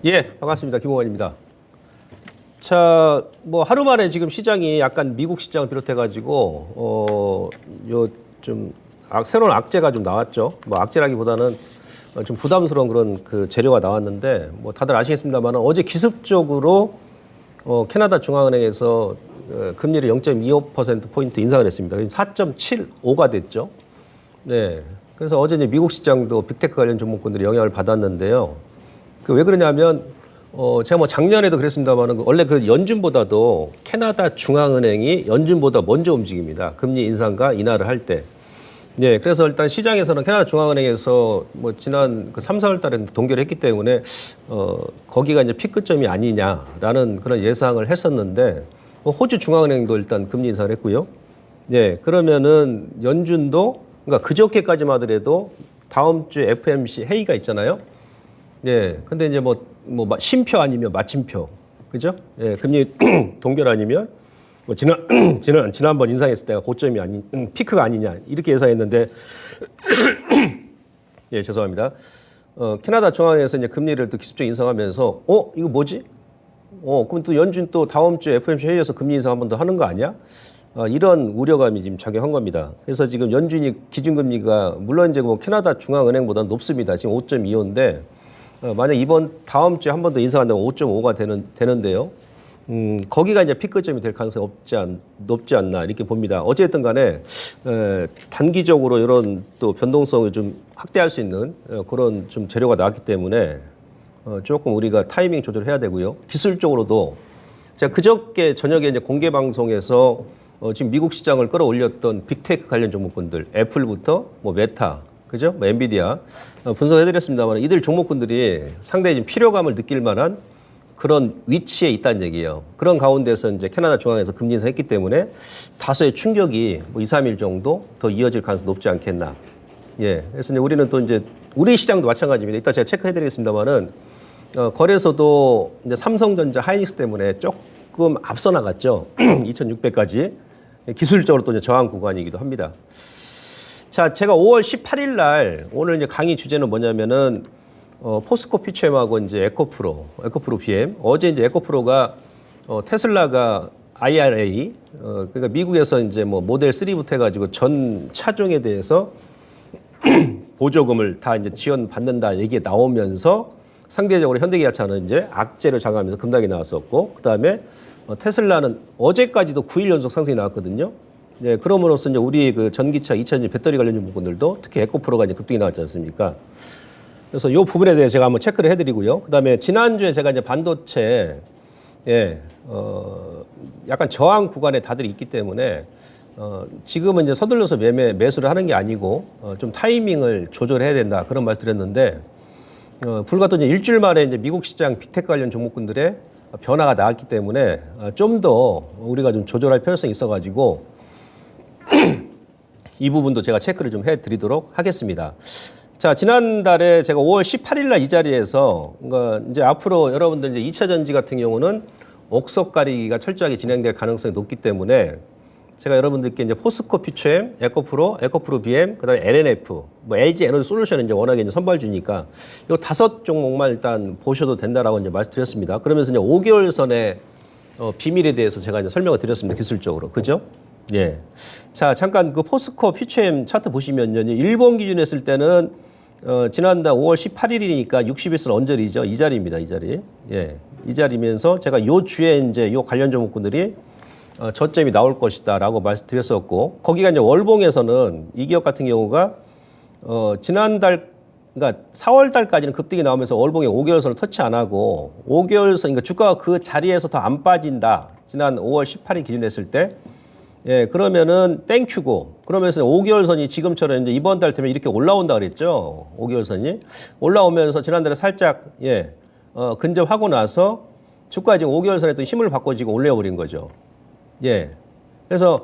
예, 반갑습니다. 김홍환입니다. 자, 뭐 하루 만에 지금 시장이 약간 미국 시장을 비롯해가지고 새로운 악재가 좀 나왔죠. 뭐 악재라기보다는 좀 부담스러운 그런 그 재료가 나왔는데 뭐 다들 아시겠습니다만 어제 기습적으로 캐나다 중앙은행에서 금리를 0.25% 포인트 인상을 했습니다. 4.75가 됐죠. 네. 그래서 어제 이제 미국 시장도 빅테크 관련 종목군들이 영향을 받았는데요. 왜 그러냐면 제가 뭐 작년에도 그랬습니다만 원래 그 연준보다도 캐나다 중앙은행이 연준보다 먼저 움직입니다. 금리 인상과 인하를 할 때. 네, 그래서 일단 시장에서는 캐나다 중앙은행에서 뭐 지난 그 3, 4월 달에 동결을 했기 때문에 거기가 이제 피크점이 아니냐라는 그런 예상을 했었는데 호주 중앙은행도 일단 금리 인상을 했고요. 네, 그러면은 연준도 그러니까 그저께까지만 하더라도 다음 주에 FOMC 회의가 있잖아요. 예, 근데 이제 뭐 쉼표 아니면 마침표, 그죠? 예, 금리 동결 아니면 뭐 지난번 인상했을 때가 고점이 아닌 피크가 아니냐 이렇게 예상했는데 예, 죄송합니다. 캐나다 중앙은행에서 이제 금리를 또 기습적으로 인상하면서 이거 뭐지? 그럼 또 연준 또 다음 주에 FOMC 회의에서 금리 인상 한 번 더 하는 거 아니야? 이런 우려감이 지금 작용한 겁니다. 그래서 지금 연준이 기준금리가 물론 이제 뭐 캐나다 중앙은행보다 높습니다. 지금 5.25인데 만약 다음 주에 한 번 더 인상한다면 5.5가 되는데요. 거기가 이제 피크점이 될 가능성이 높지 않나 이렇게 봅니다. 어쨌든 간에 단기적으로 이런 또 변동성을 좀 확대할 수 있는 그런 좀 재료가 나왔기 때문에 조금 우리가 타이밍 조절을 해야 되고요. 기술적으로도 제가 그저께 저녁에 이제 공개 방송에서 지금 미국 시장을 끌어올렸던 빅테크 관련 종목군들, 애플부터 뭐 메타, 그죠? 뭐 엔비디아 분석해드렸습니다만 이들 종목군들이 상당히 좀 필요감을 느낄 만한 그런 위치에 있다는 얘기예요. 그런 가운데서 이제 캐나다 중앙에서 금리 인상했기 때문에 다소의 충격이 뭐 2, 3일 정도 더 이어질 가능성이 높지 않겠나. 예. 그래서 이제 우리는 또 이제 우리 시장도 마찬가지입니다. 이따 제가 체크해드리겠습니다만은 거래소도 이제 삼성전자, 하이닉스 때문에 조금 앞서 나갔죠. 2,600까지 기술적으로 또 이제 저항 구간이기도 합니다. 자, 제가 5월 18일 날 오늘 이제 강의 주제는 뭐냐면은 포스코 피처엠하고 이제 에코프로 BM. 어제 이제 에코프로가 테슬라가 IRA 그러니까 미국에서 이제 뭐 모델 3부터 해가지고 전 차종에 대해서 보조금을 다 이제 지원받는다 얘기 나오면서 상대적으로 현대기아차는 이제 악재를 장악하면서 급락이 나왔었고 그다음에 테슬라는 어제까지도 9일 연속 상승이 나왔거든요. 네, 그럼으로써 이제 우리 그 전기차, 2차전지 배터리 관련 종목들도 특히 에코프로가 이제 급등이 나왔지 않습니까? 그래서 이 부분에 대해 제가 한번 체크를 해드리고요. 그다음에 지난주에 제가 이제 반도체, 약간 저항 구간에 다들 있기 때문에 지금은 이제 서둘러서 매수를 하는 게 아니고 좀 타이밍을 조절해야 된다 그런 말 드렸는데 불과 또 이제 일주일 만에 이제 미국 시장 빅테크 관련 종목군들의 변화가 나왔기 때문에 좀 더 우리가 좀 조절할 필요성이 있어가지고 이 부분도 제가 체크를 좀 해드리도록 하겠습니다. 자, 지난달에 제가 5월 18일 날 이 자리에서 이제 앞으로 여러분들 이제 2차 전지 같은 경우는 옥석 가리기가 철저하게 진행될 가능성이 높기 때문에 제가 여러분들께 이제 포스코 피처엠, 에코프로 BM, 그다음에 LNF, 뭐 LG 에너지 솔루션은 이제 워낙에 이제 선발주니까 이 5 종목만 일단 보셔도 된다라고 이제 말씀드렸습니다. 그러면서 이제 5개월 선의 비밀에 대해서 제가 이제 설명을 드렸습니다. 기술적으로. 그죠? 예. 자, 잠깐 그 포스코 피처엠 차트 보시면요. 일본 기준 했을 때는 지난달 5월 18일이니까 60일선 언저리죠. 이 자리입니다. 이 자리. 예. 이 자리면서 제가 요 주에 이제 요 관련 종목군들이 저점이 나올 것이다라고 말씀드렸었고 거기가 이제 월봉에서는 이 기업 같은 경우가 지난달 그러니까 4월 달까지는 급등이 나오면서 월봉에 5개월선을 터치 안 하고 5개월선 그러니까 주가가 그 자리에서 더 안 빠진다. 지난 5월 18일 기준 했을 때 예, 그러면은 땡큐고 그러면서 5개월선이 지금처럼 이제 이번 달 되면 이렇게 올라온다 그랬죠. 5개월선이 올라오면서 지난달에 살짝 근접하고 나서 주가 지금 5개월선에 또 힘을 바꿔지고 올려버린 거죠. 예. 그래서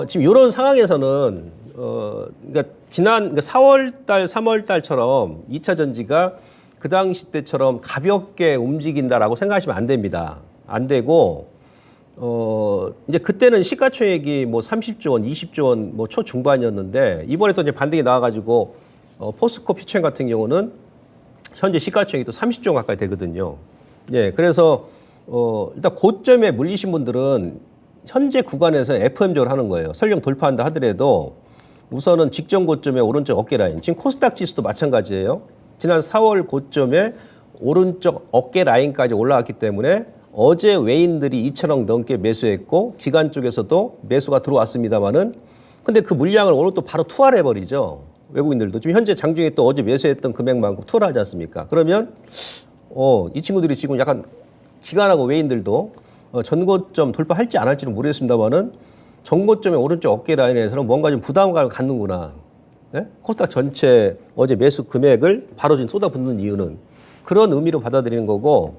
지금 이런 상황에서는 그러니까 지난 4월 달, 3월 달처럼 2차 전지가 그 당시 때처럼 가볍게 움직인다라고 생각하시면 안 됩니다. 안 되고 이제 그때는 시가총액이 뭐 30조 원, 20조 원 뭐 초중반이었는데 이번에 또 이제 반등이 나와가지고 포스코 피처엠 같은 경우는 현재 시가총액이 또 30조 가까이 되거든요. 예, 그래서 일단 고점에 물리신 분들은 현재 구간에서 FM적으로 하는 거예요. 설령 돌파한다 하더라도 우선은 직전 고점의 오른쪽 어깨 라인. 지금 코스닥 지수도 마찬가지예요. 지난 4월 고점에 오른쪽 어깨 라인까지 올라왔기 때문에 어제 외인들이 2천억 넘게 매수했고 기관 쪽에서도 매수가 들어왔습니다만은 근데 그 물량을 오늘 또 바로 투하를 해버리죠. 외국인들도 지금 현재 장중에 또 어제 매수했던 금액만큼 투하를 하지 않습니까? 그러면 이 친구들이 지금 약간 기관하고 외인들도 전고점 돌파할지 안 할지는 모르겠습니다만은 전고점의 오른쪽 어깨 라인에서는 뭔가 좀 부담감을 갖는구나. 네? 코스닥 전체 어제 매수 금액을 바로 지금 쏟아붓는 이유는 그런 의미로 받아들이는 거고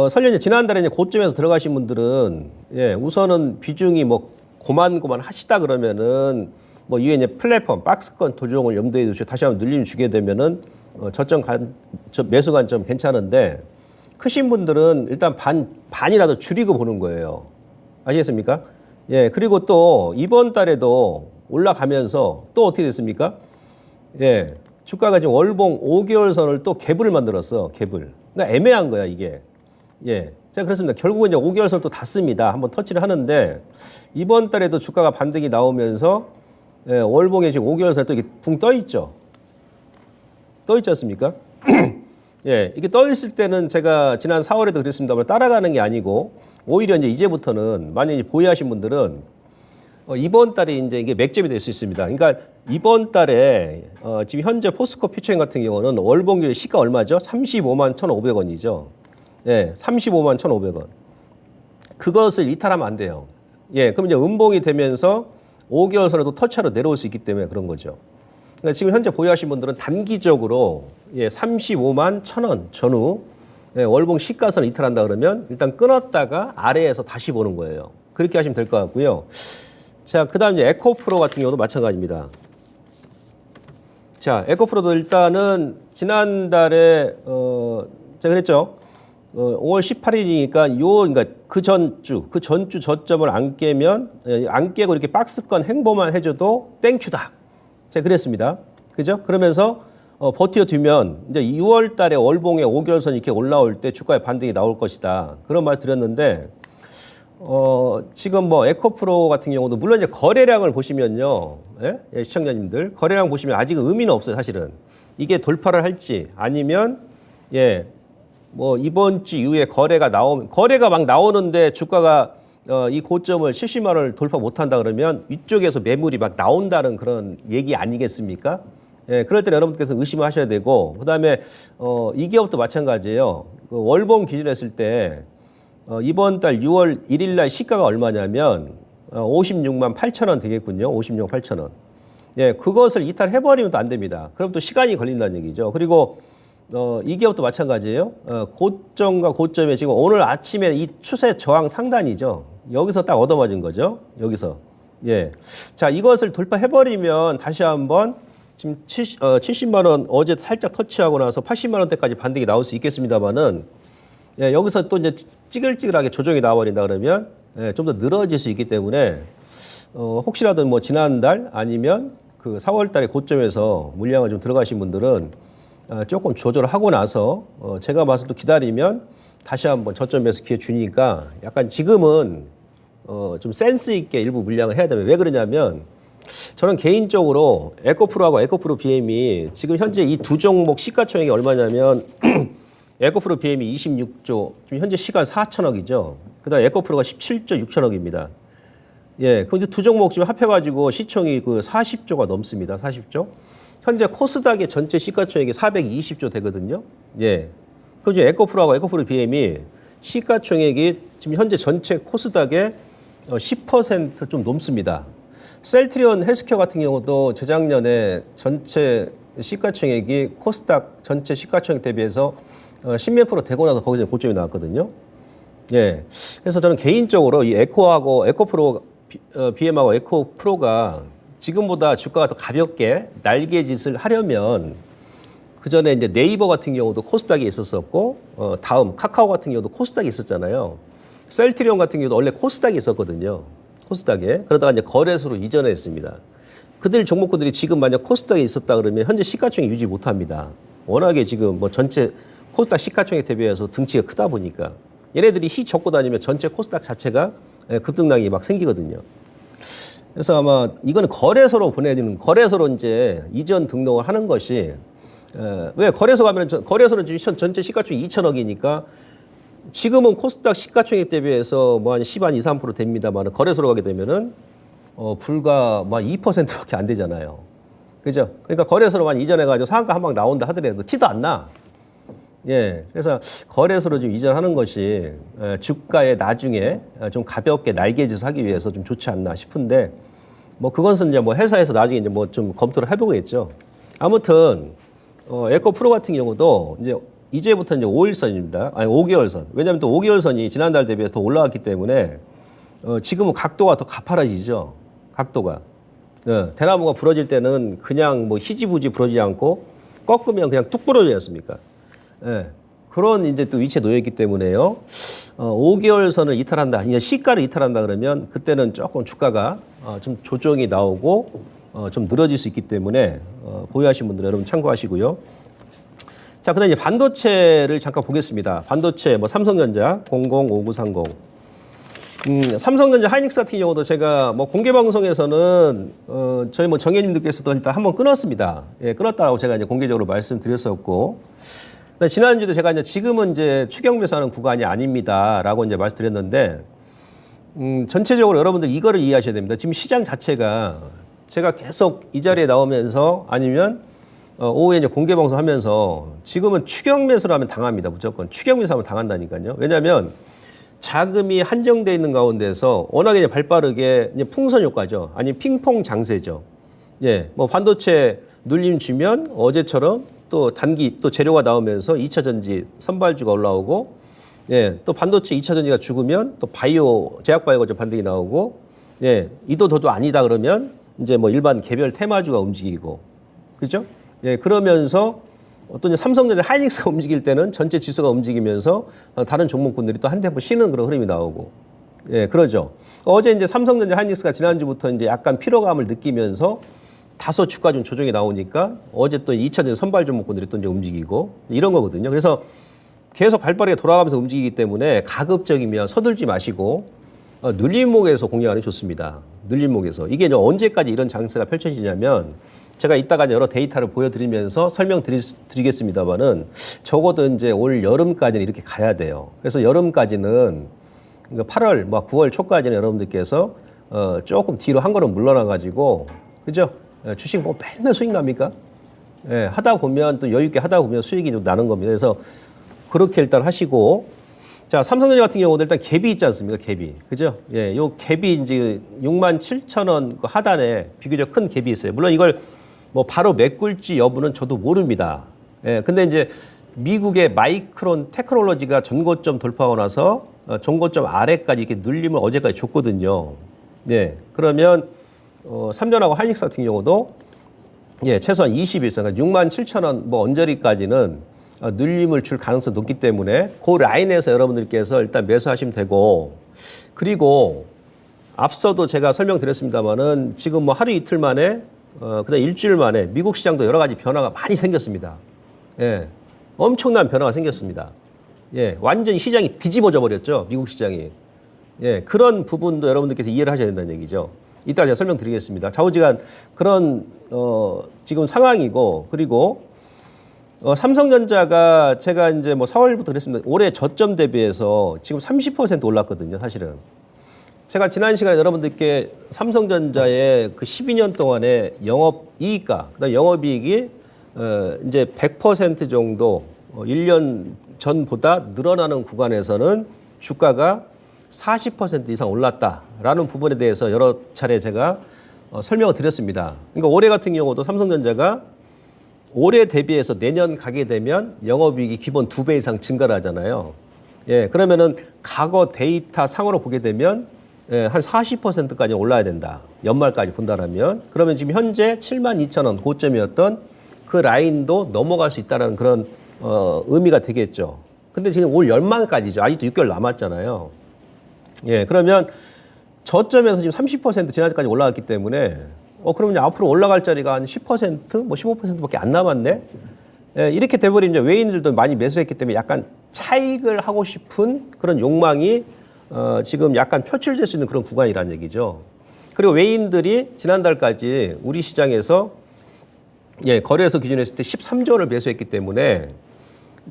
설령 이제 지난달에 이제 고점에서 들어가신 분들은 예, 우선은 비중이 뭐 고만 하시다 그러면은 뭐 이후에 이제 플랫폼 박스권 도종을 염두에 두시고 다시 한번 늘림 주게 되면은 매수 관점 괜찮은데 크신 분들은 일단 반이라도 줄이고 보는 거예요. 아시겠습니까? 예, 그리고 또 이번 달에도 올라가면서 또 어떻게 됐습니까? 예, 주가가 지금 월봉 5개월 선을 또 갭을 만들었어, 갭을. 그러니까 애매한 거야, 이게. 예. 제가 그렇습니다. 결국은 이제 5개월 선 또 닿습니다. 한번 터치를 하는데 이번 달에도 주가가 반등이 나오면서 예, 월봉에 지금 5개월 선에 또 이게 붕 떠 있죠. 떠 있지 않습니까? 예, 이게 떠 있을 때는 제가 지난 4월에도 그랬습니다만 따라가는 게 아니고 오히려 이제부터는 만약에 보유하신 분들은 이번 달에 이제 이게 맥점이 될 수 있습니다. 그러니까 이번 달에 지금 현재 포스코 퓨처인 같은 경우는 월봉 시가 얼마죠? 35만 1,500원이죠. 예, 35만 1,500원. 그것을 이탈하면 안 돼요. 예, 그럼 이제 음봉이 되면서 5개월 선에도 터치하러 내려올 수 있기 때문에 그런 거죠. 그러니까 지금 현재 보유하신 분들은 단기적으로 35만 1,000원 전후 월봉 시가선 이탈한다 그러면 일단 끊었다가 아래에서 다시 보는 거예요. 그렇게 하시면 될 것 같고요. 자, 그다음 이제 에코프로 같은 경우도 마찬가지입니다. 자, 에코프로도 일단은 지난달에 제가 그랬죠. 5월 18일이니까 그러니까 그 전주 저점을 안 깨면 안 깨고 이렇게 박스권 행보만 해줘도 땡큐다. 제가 그랬습니다. 그죠? 그러면서 버텨두면 이제 6월 달에 월봉에 5개월선 이렇게 올라올 때 주가의 반등이 나올 것이다. 그런 말 드렸는데 지금 뭐 에코프로 같은 경우도 물론 이제 거래량을 보시면요. 예? 예, 시청자님들 거래량 보시면 아직은 의미는 없어요, 사실은. 이게 돌파를 할지 아니면 뭐 이번 주 이후에 거래가 막 나오는데 주가가 이 고점을 70만 원을 돌파 못한다 그러면 위쪽에서 매물이 막 나온다는 그런 얘기 아니겠습니까? 예, 그럴 때 여러분께서 의심을 하셔야 되고 그다음에 이 기업도 마찬가지예요. 그 월봉 기준으로 했을 때 이번 달 6월 1일 날 시가가 얼마냐면 56만 8천 원 되겠군요. 56만 8천 원. 예, 그것을 이탈해버리면 또 안 됩니다. 그럼 또 시간이 걸린다는 얘기죠. 그리고 이 기업도 마찬가지예요. 고점과 고점에 지금 오늘 아침에 이 추세 저항 상단이죠. 여기서 딱 얻어맞은 거죠. 여기서. 예. 자, 이것을 돌파해버리면 다시 한번 지금 70만 원 어제 살짝 터치하고 나서 80만 원대까지 반등이 나올 수 있겠습니다만은 예, 여기서 또 이제 찌글찌글하게 조정이 나와버린다 그러면 좀 더 늘어질 수 있기 때문에 혹시라도 뭐 지난달 아니면 그 4월 달에 고점에서 물량을 좀 들어가신 분들은 조금 조절을 하고 나서 제가 봐서 또 기다리면 다시 한번 저점에서 기회 주니까 약간 지금은 좀 센스 있게 일부 물량을 해야 되면 왜 그러냐면 저는 개인적으로 에코프로하고 에코프로 BM이 지금 현재 이 두 종목 시가총액이 얼마냐면 에코프로 BM이 26조, 지금 현재 시가 4천억이죠. 그다음 에코프로가 17조 6천억입니다. 예, 근데 두 종목 지금 합해가지고 시총이 그 40조가 넘습니다. 40조. 현재 코스닥의 전체 시가총액이 420조 되거든요. 예. 그럼 지금 에코프로하고 에코프로 BM이 시가총액이 지금 현재 전체 코스닥의 10% 좀 넘습니다. 셀트리온 헬스케어 같은 경우도 재작년에 전체 시가총액이 코스닥 전체 시가총액 대비해서 10몇 프로 되고 나서 거기서 고점이 나왔거든요. 예. 그래서 저는 개인적으로 이 에코하고 에코프로 BM하고 에코프로가 지금보다 주가가 더 가볍게 날개짓을 하려면 그 전에 이제 네이버 같은 경우도 코스닥에 있었었고 다음 카카오 같은 경우도 코스닥에 있었잖아요. 셀트리온 같은 경우도 원래 코스닥에 있었거든요. 코스닥에. 그러다가 이제 거래소로 이전했습니다. 그들 종목군들이 지금 만약 코스닥에 있었다 그러면 현재 시가총액 유지 못합니다. 워낙에 지금 뭐 전체 코스닥 시가총액 대비해서 등치가 크다 보니까 얘네들이 희 적고 다니면 전체 코스닥 자체가 급등락이 막 생기거든요. 그래서 아마 이거는 거래소로 보내주는 거래소로 이제 이전 등록을 하는 것이 왜 거래소 가면 거래소는 지금 전체 시가총액 2천억이니까 지금은 코스닥 시가총액 대비해서 뭐 한 10, 한 2, 3% 됩니다만 거래소로 가게 되면은 불과 뭐 2%밖에 안 되잖아요. 그죠? 그러니까 거래소로만 이전해가지고 상한가 한 방 나온다 하더라도 티도 안 나. 예. 그래서 거래소로 좀 이전하는 것이 주가에 나중에 좀 가볍게 날개짓을 하기 위해서 좀 좋지 않나 싶은데 뭐 그것은 이제 뭐 회사에서 나중에 이제 뭐 좀 검토를 해보겠죠. 아무튼 에코 프로 같은 경우도 이제부터 이제 5일선입니다. 아니 5개월선. 왜냐하면 또 5개월선이 지난달 대비해서 더 올라갔기 때문에 지금은 각도가 더 가파라지죠. 각도가. 대나무가 부러질 때는 그냥 뭐 희지부지 부러지지 않고 꺾으면 그냥 뚝 부러지지 않습니까? 예. 그런 이제 또 위치에 놓여 있기 때문에요. 5개월 선을 이탈한다. 이제 시가를 이탈한다 그러면 그때는 조금 주가가 좀 조정이 나오고 좀 늘어질 수 있기 때문에 보유하신 분들은 여러분 참고하시고요. 자, 그다음 이제 반도체를 잠깐 보겠습니다. 반도체 뭐 삼성전자 005930. 삼성전자 하이닉스 같은 경우도 제가 뭐 공개 방송에서는 저희 뭐 정혜님들께서도 일단 한번 끊었습니다. 예, 끊었다라고 제가 이제 공개적으로 말씀드렸었고, 지난주도 제가 이제 지금은 이제 추격 매수하는 구간이 아닙니다라고 이제 말씀드렸는데, 전체적으로 여러분들 이거를 이해하셔야 됩니다. 지금 시장 자체가 제가 계속 이 자리에 나오면서 아니면 오후에 이제 공개 방송하면서 지금은 추격 매수를 하면 당합니다. 무조건 추격 매수하면 당한다니까요. 왜냐하면 자금이 한정돼 있는 가운데서 워낙에 이제 발빠르게 이제 풍선 효과죠. 아니 핑퐁 장세죠. 예, 뭐 반도체 눌림 주면 어제처럼 또 단기 또 재료가 나오면서 2차 전지 선발주가 올라오고, 예, 또 반도체 2차 전지가 죽으면 또 바이오 제약 바이오가 좀 반등이 나오고, 예, 이도 도도 아니다 그러면 이제 뭐 일반 개별 테마주가 움직이고, 그죠? 예, 그러면서 또 이제 삼성전자 하이닉스가 움직일 때는 전체 지수가 움직이면서 다른 종목군들이 또 한 템포 쉬는 그런 흐름이 나오고, 예, 그러죠. 어제 이제 삼성전자 하이닉스가 지난주부터 이제 약간 피로감을 느끼면서 다소 주가 좀 조정이 나오니까 어제 또 2차 전지 선발 종목군들이 또 이제 움직이고 이런 거거든요. 그래서 계속 발빠르게 돌아가면서 움직이기 때문에 가급적이면 서둘지 마시고 눌림목에서 공략하는 게 좋습니다. 눌림목에서. 이게 이제 언제까지 이런 장세가 펼쳐지냐면 제가 이따가 이런 데이터를 보여드리면서 설명드리겠습니다만은 적어도 이제 올 여름까지는 이렇게 가야 돼요. 그래서 여름까지는 8월, 뭐 9월 초까지는 여러분들께서 조금 뒤로 한 걸음 물러나가지고, 그죠? 주식 뭐 맨날 수익 납니까? 예, 하다 보면 또 여유 있게 하다 보면 수익이 좀 나는 겁니다. 그래서 그렇게 일단 하시고, 자, 삼성전자 같은 경우도 일단 갭이 있지 않습니까? 갭이. 그죠? 예, 요 갭이 이제 67,000원 하단에 비교적 큰 갭이 있어요. 물론 이걸 뭐 바로 메꿀지 여부는 저도 모릅니다. 예, 근데 이제 미국의 마이크론 테크놀로지가 전고점 돌파하고 나서 전고점 아래까지 이렇게 눌림을 어제까지 줬거든요. 예, 그러면 삼전하고 하이닉스 같은 경우도 예, 최소한 20일선, 그러니까 67,000원 뭐 언저리까지는 눌림을 줄 가능성이 높기 때문에 그 라인에서 여러분들께서 일단 매수하시면 되고, 그리고 앞서도 제가 설명드렸습니다만은 지금 뭐 하루 이틀 만에 그다음 일주일 만에 미국 시장도 여러 가지 변화가 많이 생겼습니다. 예, 엄청난 변화가 생겼습니다. 예, 완전히 시장이 뒤집어져 버렸죠, 미국 시장이. 예, 그런 부분도 여러분들께서 이해를 하셔야 된다는 얘기죠. 이따 제가 설명드리겠습니다. 좌우지간 그런 지금 상황이고, 그리고 삼성전자가 제가 이제 뭐 4월부터 그랬습니다. 올해 저점 대비해서 지금 30% 올랐거든요, 사실은. 제가 지난 시간에 여러분들께 삼성전자의 그 12년 동안의 영업이익과 그다음 영업이익이 이제 100% 정도 1년 전보다 늘어나는 구간에서는 주가가 40% 이상 올랐다라는 부분에 대해서 여러 차례 제가 설명을 드렸습니다. 그러니까 올해 같은 경우도 삼성전자가 올해 대비해서 내년 가게 되면 영업이익이 기본 2배 이상 증가를 하잖아요. 예, 그러면은 과거 데이터 상으로 보게 되면 예, 한 40%까지 올라야 된다. 연말까지 본다라면. 그러면 지금 현재 72,000원 고점이었던 그 라인도 넘어갈 수 있다는 그런 의미가 되겠죠. 근데 지금 올 연말까지죠. 아직도 6개월 남았잖아요. 예, 그러면 저점에서 지금 30% 지난주까지 올라갔기 때문에 그러면 앞으로 올라갈 자리가 한 10%, 뭐 15%밖에 안 남았네. 예, 이렇게 돼버리면 이제 외인들도 많이 매수했기 때문에 약간 차익을 하고 싶은 그런 욕망이 지금 약간 표출될 수 있는 그런 구간이라는 얘기죠. 그리고 외인들이 지난달까지 우리 시장에서 예, 거래소 기준으로 했을 때 13조 원을 매수했기 때문에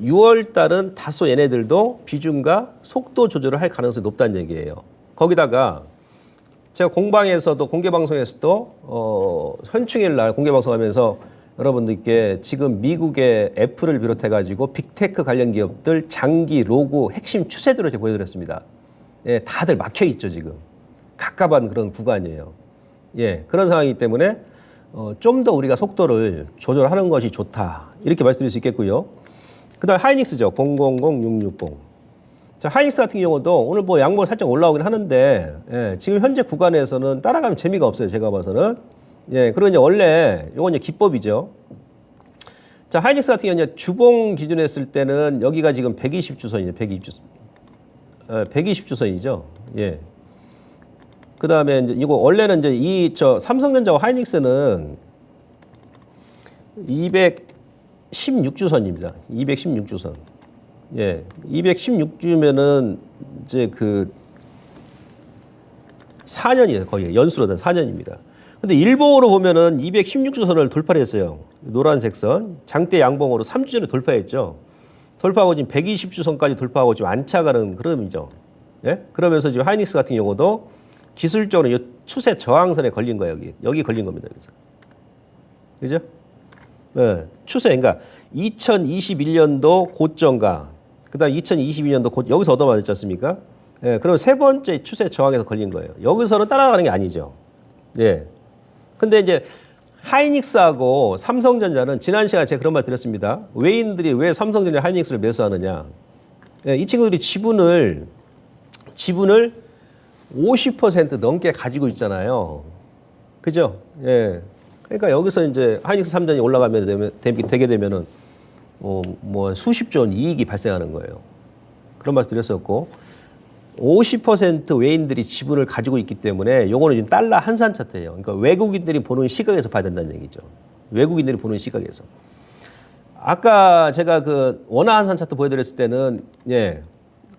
6월 달은 다소 얘네들도 비중과 속도 조절을 할 가능성이 높다는 얘기예요. 거기다가 제가 공방에서도 공개방송에서도 현충일 날 공개방송하면서 여러분들께 지금 미국의 애플을 비롯해 가지고 빅테크 관련 기업들 장기 로고 핵심 추세들을 제가 보여드렸습니다. 예, 다들 막혀 있죠 지금. 갑갑한 그런 구간이에요. 예, 그런 상황이기 때문에 좀 더 우리가 속도를 조절하는 것이 좋다 이렇게 말씀드릴 수 있겠고요. 그다음 하이닉스죠. 000660. 자, 하이닉스 같은 경우도 오늘 뭐 양봉 살짝 올라오긴 하는데 예, 지금 현재 구간에서는 따라가면 재미가 없어요. 제가 봐서는. 예, 그리고 이제 원래 이건 이제 기법이죠. 자, 하이닉스 같은 경우는 주봉 기준으로 했을 때는 여기가 지금 120주선이죠. 120주선이죠. 예. 그다음에 이제 이거 원래는 이제 삼성전자와 하이닉스는 216주선입니다. 216주선. 예. 216주면은 이제 그 4년이에요. 거의 연수로는 4년입니다. 근데 일봉으로 보면은 216주선을 돌파를 했어요. 노란색 선. 장대 양봉으로 3주 전에 돌파했죠. 돌파하고 지금 120주선까지 돌파하고 지금 안착하는 흐름이죠. 예? 그러면서 지금 하이닉스 같은 경우도 기술적으로 이 추세 저항선에 걸린 거예요. 여기 걸린 겁니다. 여기서. 그죠? 네. 추세, 그러니까 2021년도 고점과 그다음 2022년도 여기서 얻어맞았지 않습니까? 예, 그럼 세 번째 추세 저항에서 걸린 거예요. 여기서는 따라가는 게 아니죠. 예. 근데 이제 하이닉스하고 삼성전자는 지난 시간에 제가 그런 말 드렸습니다. 외인들이 왜 삼성전자 하이닉스를 매수하느냐? 예, 이 친구들이 지분을 50% 넘게 가지고 있잖아요. 그죠? 예. 그러니까 여기서 이제 하이닉스 3전이 올라가면 되게 되면은 뭐 수십조 원 이익이 발생하는 거예요. 그런 말씀 드렸었고 50% 외인들이 지분을 가지고 있기 때문에 요거는 지금 달러 환산 차트예요. 그러니까 외국인들이 보는 시각에서 봐야 된다는 얘기죠. 외국인들이 보는 시각에서. 아까 제가 그 원화 환산 차트 보여드렸을 때는 예.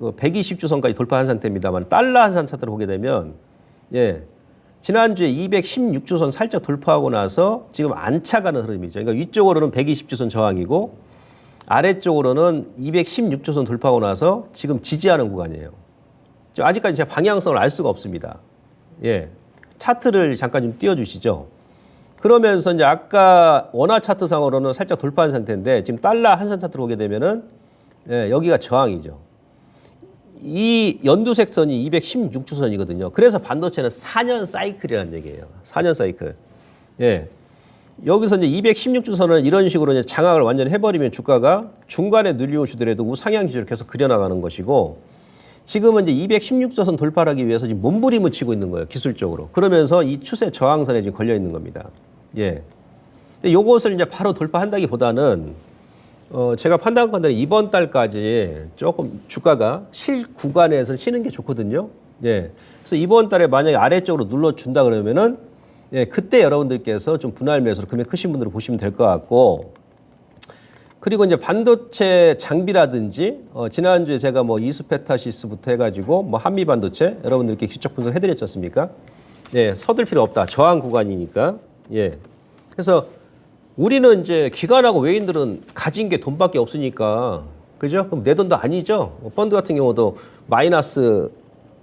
120주선까지 돌파한 상태입니다만 달러 환산 차트를 보게 되면 예. 지난주에 216주선 살짝 돌파하고 나서 지금 안착하는 흐름이죠. 그러니까 위쪽으로는 120주선 저항이고 아래쪽으로는 216주선 돌파하고 나서 지금 지지하는 구간이에요. 아직까지 제가 방향성을 알 수가 없습니다. 예. 차트를 잠깐 좀 띄워주시죠. 그러면서 이제 아까 원화 차트상으로는 살짝 돌파한 상태인데 지금 달러 환산 차트로 보게 되면은 예, 여기가 저항이죠. 이 연두색 선이 216주선이거든요. 그래서 반도체는 4년 사이클이라는 얘기예요. 4년 사이클. 예. 여기서 이제 216주선을 이런 식으로 이제 장악을 완전히 해버리면 주가가 중간에 눌림을 주더라도 우상향 기조를 계속 그려나가는 것이고 지금은 이제 216주선 돌파를 하기 위해서 지금 몸부림을 치고 있는 거예요. 기술적으로. 그러면서 이 추세 저항선에 지금 걸려 있는 겁니다. 예. 근데 요것을 이제 바로 돌파한다기보다는 제가 판단컨대 이번 달까지 조금 주가가 실 구간에서 쉬는 게 좋거든요. 예. 그래서 이번 달에 만약에 아래쪽으로 눌러준다 그러면은 예, 그때 여러분들께서 좀 분할 매수로 금액 크신 분들을 보시면 될 것 같고 그리고 이제 반도체 장비라든지 지난주에 제가 뭐 이스페타시스부터 해가지고 뭐 한미 반도체 여러분들께 기초 분석 해드렸지 않습니까? 예, 서둘 필요 없다. 저항 구간이니까. 예. 그래서 우리는 이제 기관하고 외인들은 가진 게 돈밖에 없으니까 그죠? 그럼 내 돈도 아니죠. 펀드 같은 경우도 마이너스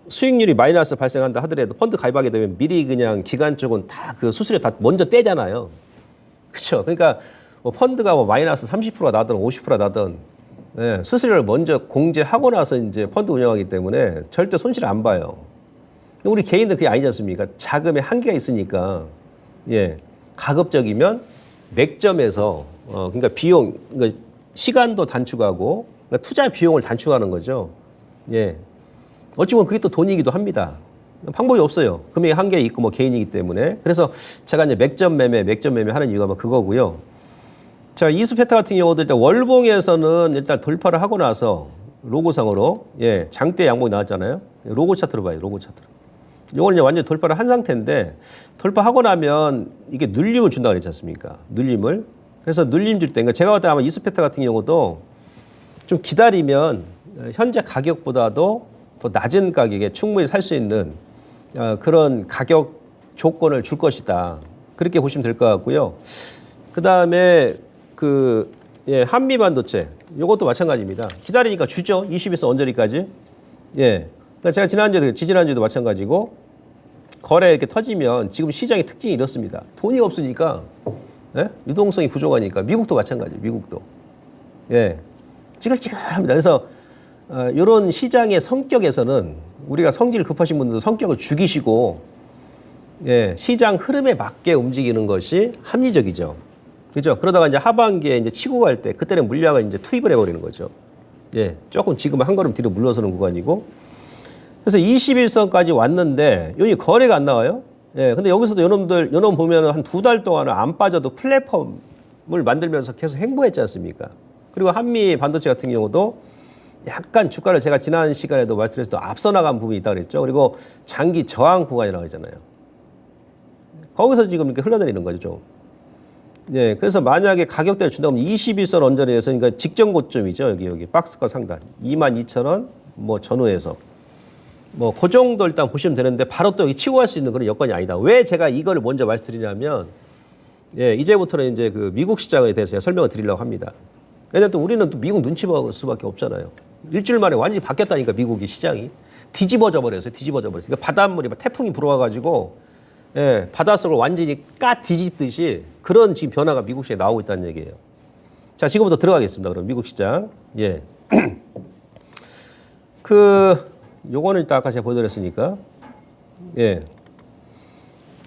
수익률이 마이너스 발생한다 하더라도 펀드 가입하게 되면 미리 그냥 기관 쪽은 다 그 수수료 다 먼저 떼잖아요. 그렇죠? 그러니까 뭐 펀드가 뭐 마이너스 30%가 나든 50%가 나든 예, 수수료를 먼저 공제하고 나서 이제 펀드 운영하기 때문에 절대 손실 안 봐요. 우리 개인들 그게 아니지 않습니까? 자금에 한계가 있으니까 예, 가급적이면 맥점에서 그러니까 비용, 그러니까 시간도 단축하고 그러니까 투자 비용을 단축하는 거죠. 예, 어찌 보면 그게 또 돈이기도 합니다. 방법이 없어요. 금액이 한계 있고 뭐 개인이기 때문에. 그래서 제가 이제 맥점 매매 하는 이유가 뭐 그거고요. 자, 이스페타 같은 경우도 일단 월봉에서는 일단 돌파를 하고 나서 로고상으로 예, 장대 양봉이 나왔잖아요. 로고 차트로 봐요. 로고 차트로. 이건 이제 완전히 돌파를 한 상태인데 돌파하고 나면 이게 눌림을 준다고 그랬지 않습니까? 눌림을. 그래서 눌림질 때, 그러니까 제가 봤을 때 아마 이스페트 같은 경우도 좀 기다리면 현재 가격보다도 더 낮은 가격에 충분히 살 수 있는 그런 가격 조건을 줄 것이다. 그렇게 보시면 될 것 같고요. 그 다음에 한미 반도체 이것도 마찬가지입니다. 기다리니까 주죠. 20에서 언저리까지. 예. 그러니까 제가 지지난주에도 마찬가지고 거래 이렇게 터지면 지금 시장의 특징이 이렇습니다. 돈이 없으니까 예? 유동성이 부족하니까 미국도 마찬가지예요. 미국도. 예. 찌글찌글합니다. 그래서 이런 시장의 성격에서는 우리가 성질 급하신 분들도 성격을 죽이시고 예, 시장 흐름에 맞게 움직이는 것이 합리적이죠. 그죠? 그러다가 이제 하반기에 이제 치고 갈 때 그때는 물량을 이제 투입을 해버리는 거죠. 예, 조금 지금은 한 걸음 뒤로 물러서는 구간이고. 그래서 21선까지 왔는데 여기 거래가 안 나와요. 예, 근데 여기서도 여러분 보면은 한 2달 동안은 안 빠져도 플랫폼을 만들면서 계속 행보했지 않습니까? 그리고 한미 반도체 같은 경우도 약간 주가를 제가 지난 시간에도 말씀드렸을 때 앞서 나간 부분이 있다고 그랬죠. 그리고 장기 저항 구간이라고 하잖아요. 거기서 지금 이렇게 흘러내리는 거죠, 좀. 예, 그래서 만약에 가격대를 준다면 21선 언저리에서 그러니까 직전 고점이죠. 여기 박스권 상단 22,000원 뭐 전후에서 뭐 그 정도 일단 보시면 되는데 바로 또 여기 치고 갈 수 있는 그런 여건이 아니다. 왜 제가 이거를 먼저 말씀드리냐면 예, 이제부터는 이제 그 미국 시장에 대해서 설명을 드리려고 합니다. 왜냐하면 또 우리는 또 미국 눈치 볼 수밖에 없잖아요. 일주일 만에 완전히 바뀌었다니까 미국이 시장이 뒤집어져 버렸어요. 그러니까 바닷물이 막 태풍이 불어와가지고 예, 바닷속을 완전히 뒤집듯이 그런 지금 변화가 미국 시장에 나오고 있다는 얘기예요. 자, 지금부터 들어가겠습니다. 그럼 미국 시장. 예. 요거는 일단 아까 제가 보여드렸으니까. 예.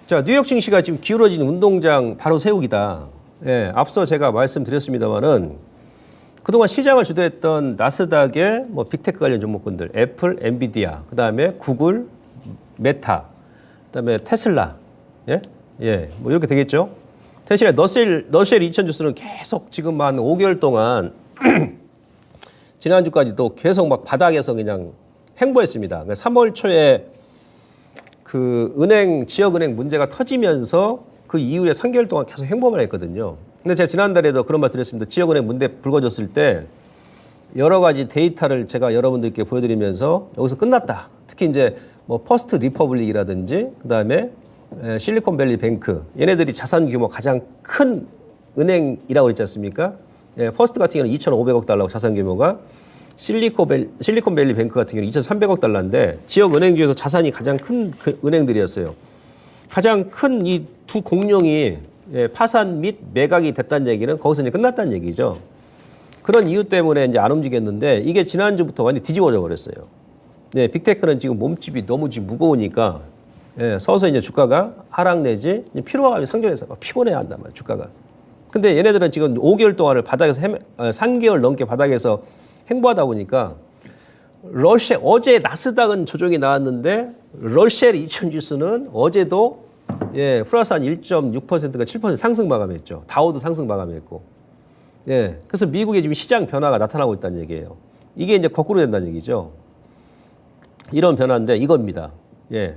자, 뉴욕 증시가 지금 기울어진 운동장 바로 세우기다. 예, 앞서 제가 말씀드렸습니다만은 그동안 시장을 주도했던 나스닥의 뭐 빅테크 관련 종목군들, 애플, 엔비디아, 그 다음에 구글, 메타, 그다음에 테슬라, 예, 뭐 이렇게 되겠죠. 대신에 너셀 2000 주스는 계속 지금 한 5개월 동안 지난주까지도 계속 막 바닥에서 그냥 행보했습니다. 3월 초에 지역은행 문제가 터지면서 그 이후에 3개월 동안 계속 행보만 했거든요. 근데 제가 지난달에도 그런 말 드렸습니다. 지역은행 문제 불거졌을 때 여러 가지 데이터를 제가 여러분들께 보여드리면서 여기서 끝났다. 특히 이제 뭐 퍼스트 리퍼블릭이라든지 그다음에 실리콘밸리 뱅크 얘네들이 자산 규모 가장 큰 은행이라고 그랬지 않습니까? 예, 퍼스트 같은 경우는 2,500억 달러고 자산 규모가 실리콘밸리 뱅크 같은 경우는 2,300억 달러인데 지역 은행 중에서 자산이 가장 큰 은행들이었어요. 가장 큰 이 두 공룡이 파산 및 매각이 됐다는 얘기는 거기서 이제 끝났다는 얘기죠. 그런 이유 때문에 이제 안 움직였는데 이게 지난주부터 완전히 뒤집어져 버렸어요. 네, 빅테크는 지금 몸집이 너무 지금 무거우니까 서서히 이제 주가가 하락 내지 피로감이 상존해서 피곤해야 한단 말이에요, 주가가. 근데 얘네들은 지금 5개월 동안을 바닥에서 3개월 넘게 바닥에서 행보하다 보니까 어제 나스닥은 조정이 나왔는데 러셀 2000 지수는 어제도 플러스 한 1.6%가 7% 상승 마감했죠. 다우도 상승 마감했고. 예. 그래서 미국의 지금 시장 변화가 나타나고 있다는 얘기예요. 이게 이제 거꾸로 된다는 얘기죠. 이런 변화인데 이겁니다. 예.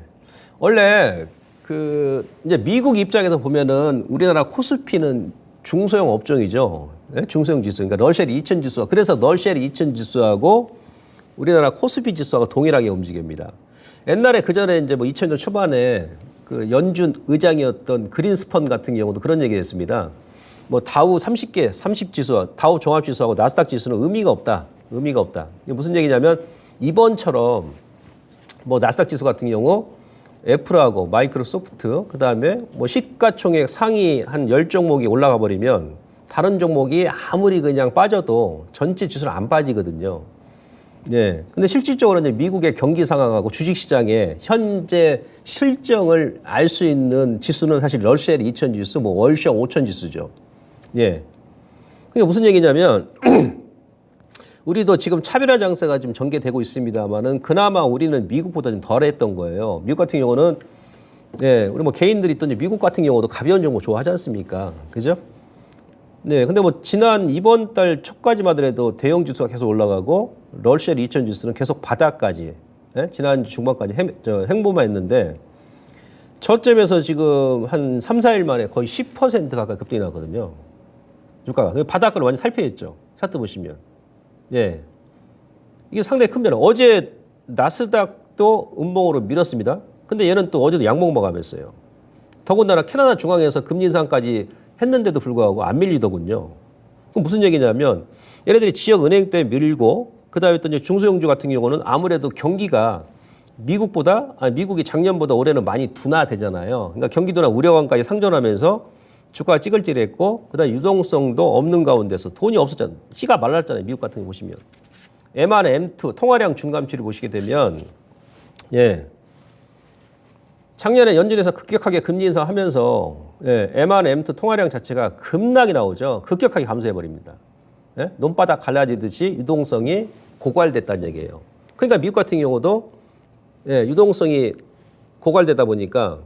원래 이제 미국 입장에서 보면은 우리나라 코스피는 중소형 업종이죠. 예? 중소형 지수. 그러니까 러셀 2000 지수가 그래서 러셀 2000 지수하고 우리나라 코스피 지수하고 동일하게 움직입니다. 옛날에 그 전에 이제 뭐 2000년 초반에 연준 의장이었던 그린스펀 같은 경우도 그런 얘기를 했습니다. 뭐 다우 30 지수와 다우 종합 지수하고 나스닥 지수는 의미가 없다. 이게 무슨 얘기냐면 이번처럼 뭐 나스닥 지수 같은 경우 애플하고 마이크로소프트 그다음에 뭐 시가총액 상위 한 10종목이 올라가 버리면 다른 종목이 아무리 그냥 빠져도 전체 지수는 안 빠지거든요. 예. 근데 실질적으로 이제 미국의 경기 상황하고 주식 시장의 현재 실정을 알 수 있는 지수는 사실 러셀 2000 지수, 뭐 월셔 5000 지수죠. 예. 그게 무슨 얘기냐면 우리도 지금 차별화 장세가 지금 전개되고 있습니다만은 그나마 우리는 미국보다 좀 덜했던 거예요. 미국 같은 경우는 우리 뭐 개인들이 또 미국 같은 경우도 가벼운 종목 좋아하지 않습니까? 그죠? 네, 근데 뭐 이번 달 초까지만 하더라도 대형 지수가 계속 올라가고 러셀 2000 지수는 계속 바닥까지 지난주 중반까지 행보만 했는데 저점에서 지금 한 3, 4일 만에 거의 10% 가까이 급등이 났거든요. 주가가. 바닥을 완전 탈피했죠. 차트 보시면. 예. 이게 상당히 큰 변화. 어제 나스닥도 음봉으로 밀었습니다. 근데 얘는 또 어제도 양봉 마감했어요. 더군다나 캐나다 중앙에서 금리 인상까지 했는데도 불구하고 안 밀리더군요. 그럼 무슨 얘기냐면 얘네들이 지역 은행 때 밀고 그다음에 또 이제 중소형주 같은 경우는 아무래도 경기가 미국이 작년보다 올해는 많이 둔화되잖아요. 그러니까 경기도나 우려관까지 상존하면서 주가가 찌글찌글했고 그다음 유동성도 없는 가운데서 돈이 없었잖아요. 씨가 말랐잖아요. 미국 같은 거 보시면. M1, M2 통화량 중감치를 보시게 되면 예. 작년에 연준에서 급격하게 금리 인상하면서 M1, M2 통화량 자체가 급락이 나오죠. 급격하게 감소해버립니다. 예? 논바닥 갈라지듯이 유동성이 고갈됐다는 얘기예요. 그러니까 미국 같은 경우도 유동성이 고갈되다 보니까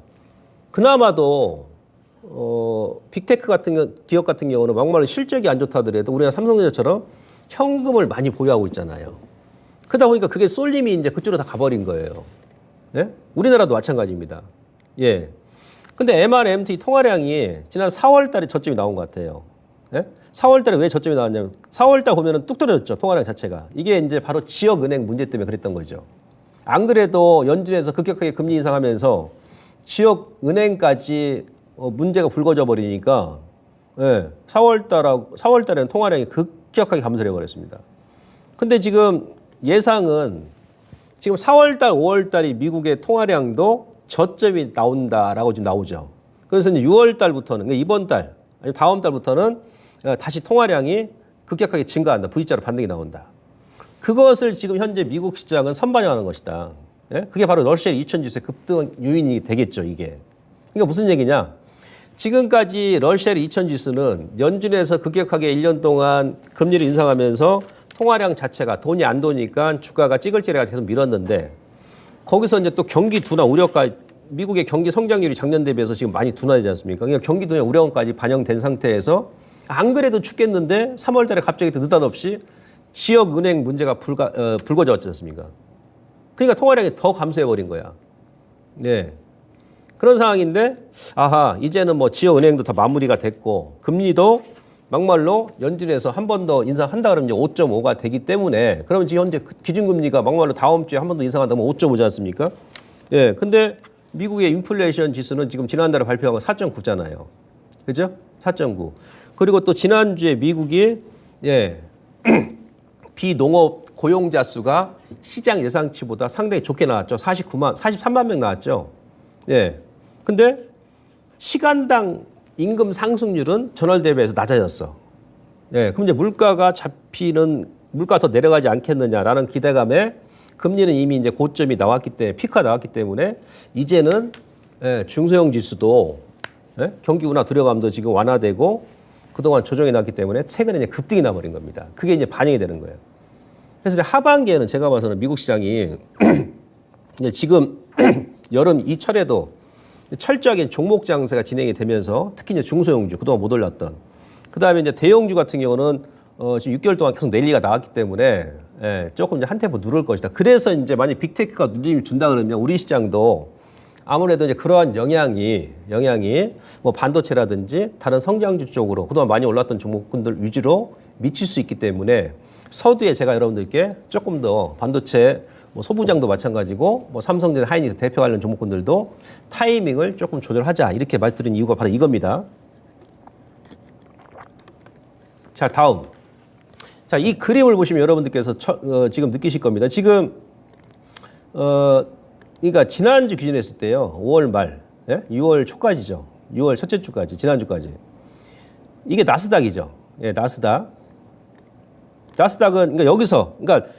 그나마도 빅테크 같은 기업 같은 경우는 막말로 실적이 안 좋다 하더라도 우리가 삼성전자처럼 현금을 많이 보유하고 있잖아요. 그러다 보니까 그게 쏠림이 이제 그쪽으로 다 가버린 거예요. 예? 우리나라도 마찬가지입니다. 예. 근데 M1, MT 통화량이 지난 4월 달에 저점이 나온 것 같아요. 예? 4월 달에 왜 저점이 나왔냐면 4월 달 보면은 뚝 떨어졌죠. 통화량 자체가. 이게 이제 바로 지역 은행 문제 때문에 그랬던 거죠. 안 그래도 연준에서 급격하게 금리 인상하면서 지역 은행까지 문제가 불거져 버리니까 4월 달에는 통화량이 급격하게 감소해 버렸습니다. 근데 지금 예상은 지금 4월 달, 5월 달이 미국의 통화량도 저점이 나온다라고 지금 나오죠. 그래서 이제 6월 달부터는 이번 달, 아니 다음 달부터는 다시 통화량이 급격하게 증가한다. V자로 반등이 나온다. 그것을 지금 현재 미국 시장은 선반영하는 것이다. 예? 그게 바로 러시아 2000 지수의 급등 요인이 되겠죠, 이게. 그러니까 무슨 얘기냐? 지금까지 러시아 2000 지수는 연준에서 급격하게 1년 동안 금리를 인상하면서 통화량 자체가 돈이 안 도니까 주가가 찌글찌글하게 계속 밀었는데 거기서 이제 또 경기 둔화 우려가 미국의 경기 성장률이 작년 대비해서 지금 많이 둔화되지 않습니까? 그러니까 경기 둔화 우려까지 반영된 상태에서 안 그래도 죽겠는데 3월 달에 갑자기 또 느닷없이 지역 은행 문제가 불거졌지 않습니까? 그러니까 통화량이 더 감소해버린 거야. 네. 그런 상황인데, 이제는 뭐 지역 은행도 다 마무리가 됐고, 금리도 막말로 연준에서 한 번 더 인상한다 그러면 이제 5.5가 되기 때문에, 그러면 지금 현재 기준금리가 막말로 다음 주에 한 번 더 인상한다면 5.5지 않습니까? 예. 근데 미국의 인플레이션 지수는 지금 지난달에 발표한 거 4.9잖아요. 그죠? 4.9. 그리고 또 지난주에 미국이, 비농업 고용자 수가 시장 예상치보다 상당히 좋게 나왔죠. 43만 명 나왔죠. 예. 근데 시간당 임금 상승률은 전월 대비해서 낮아졌어. 예. 그럼 이제 물가가 더 내려가지 않겠느냐라는 기대감에 금리는 이미 이제 고점이 나왔기 때문에 피크가 나왔기 때문에 이제는 중소형 지수도 경기 운하 두려움도 지금 완화되고 그동안 조정이 났기 때문에 최근에 이제 급등이 나버린 겁니다. 그게 이제 반영이 되는 거예요. 그래서 이제 하반기에는 제가 봐서는 미국 시장이 이제 지금 여름 이철에도 철저하게 종목 장세가 진행이 되면서 특히 이제 중소형주 그동안 못 올랐던 그다음에 이제 대형주 같은 경우는 지금 6개월 동안 계속 랠리가 나왔기 때문에 조금 이제 한 템포 누를 것이다. 그래서 이제 만약 빅테크가 누림을 준다 그러면 우리 시장도 아무래도 이제 그러한 영향이 뭐 반도체라든지 다른 성장주 쪽으로 그동안 많이 올랐던 종목군들 위주로 미칠 수 있기 때문에 서두에 제가 여러분들께 조금 더 반도체 뭐 소부장도 마찬가지고 뭐 삼성전자 하이닉스 대표 관련 종목군들도 타이밍을 조금 조절하자 이렇게 말씀드린 이유가 바로 이겁니다. 자, 다음. 자, 이 그림을 보시면 여러분들께서 지금 느끼실 겁니다. 지금 그러니까 지난주 기준으로 했을 때요. 5월 말, 6월 초까지죠. 6월 첫째 주까지, 지난주까지. 이게 나스닥이죠. 예, 나스닥은 그러니까 여기서 그러니까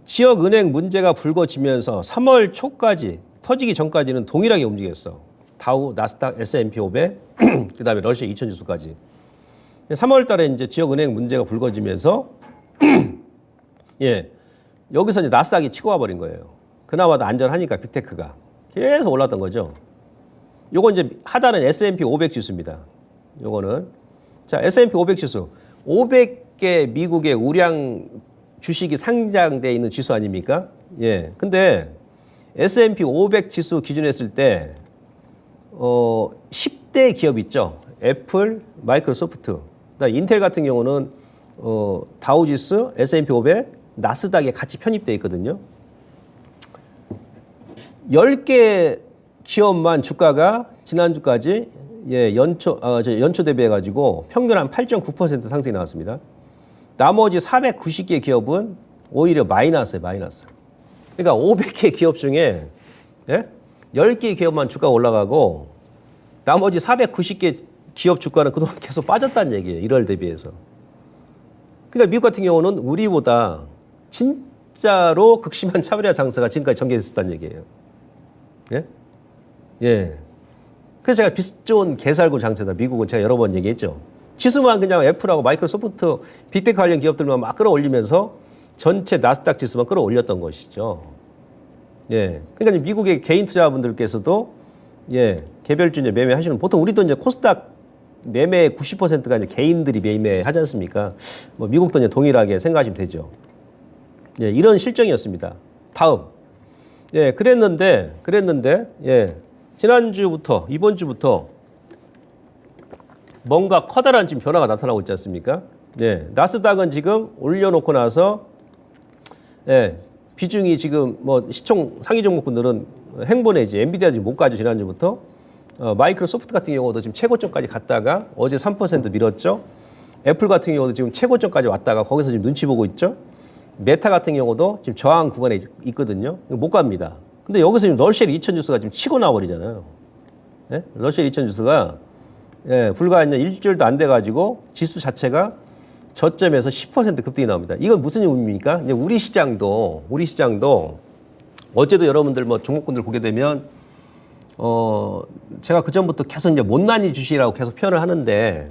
지역 은행 문제가 불거지면서 3월 초까지 터지기 전까지는 동일하게 움직였어. 다우, 나스닥, S&P 500, 그다음에 러시아 2000 지수까지. 3월 달에 이제 지역 은행 문제가 불거지면서 여기서 이제 나스닥이 치고 와 버린 거예요. 그나마도 안전하니까 빅테크가 계속 올랐던 거죠. 요거 이제 하단은 S&P 500 지수입니다. 요거는 자, S&P 500 지수 500개 미국의 우량 주식이 상장돼 있는 지수 아닙니까? 예. 근데 S&P 500 지수 기준으로 했을 때 10대 기업 있죠. 애플, 마이크로소프트, 그다음에 인텔 같은 경우는 다우지수, S&P 500, 나스닥에 같이 편입돼 있거든요. 10개 기업만 주가가 지난주까지 연초 대비해 가지고 평균 한 8.9% 상승이 나왔습니다. 나머지 490개 기업은 오히려 마이너스예요, 마이너스. 그러니까 500개 기업 중에 10개 기업만 주가가 올라가고 나머지 490개 기업 주가는 그동안 계속 빠졌다는 얘기예요. 1월 대비해서. 그러니까 미국 같은 경우는 우리보다 진짜로 극심한 차별화 장세가 지금까지 전개됐었다는 얘기예요. 예? 예. 그래서 제가 빛 좋은 개살구 장세다. 미국은 제가 여러 번 얘기했죠. 지수만 그냥 애플하고 마이크로소프트, 빅테크 관련 기업들만 막 끌어올리면서 전체 나스닥 지수만 끌어올렸던 것이죠. 예. 그러니까 미국의 개인 투자분들께서도 개별주 이제 매매하시는 보통 우리도 이제 코스닥 매매 90%가 이제 개인들이 매매하지 않습니까? 뭐 미국도 이제 동일하게 생각하시면 되죠. 예, 이런 실정이었습니다. 다음. 그랬는데 지난주부터 이번 주부터 뭔가 커다란 지금 변화가 나타나고 있지 않습니까? 나스닥은 지금 올려놓고 나서 비중이 지금 뭐 시총 상위 종목군들은 행보내지 엔비디아 지금 못 가죠. 지난주부터 마이크로소프트 같은 경우도 지금 최고점까지 갔다가 어제 3% 밀었죠. 애플 같은 경우도 지금 최고점까지 왔다가 거기서 지금 눈치 보고 있죠. 메타 같은 경우도 지금 저항 구간에 있거든요. 못 갑니다. 근데 여기서 지금 러셀 2000 지수가 지금 치고 나와버리잖아요. 러셀 2000 지수가 불과 일주일도 안 돼가지고 지수 자체가 저점에서 10% 급등이 나옵니다. 이건 무슨 의미입니까? 이제 우리 시장도 어제도 여러분들 뭐 종목군들 보게 되면 제가 그 전부터 계속 이제 못난이 주시라고 계속 표현을 하는데,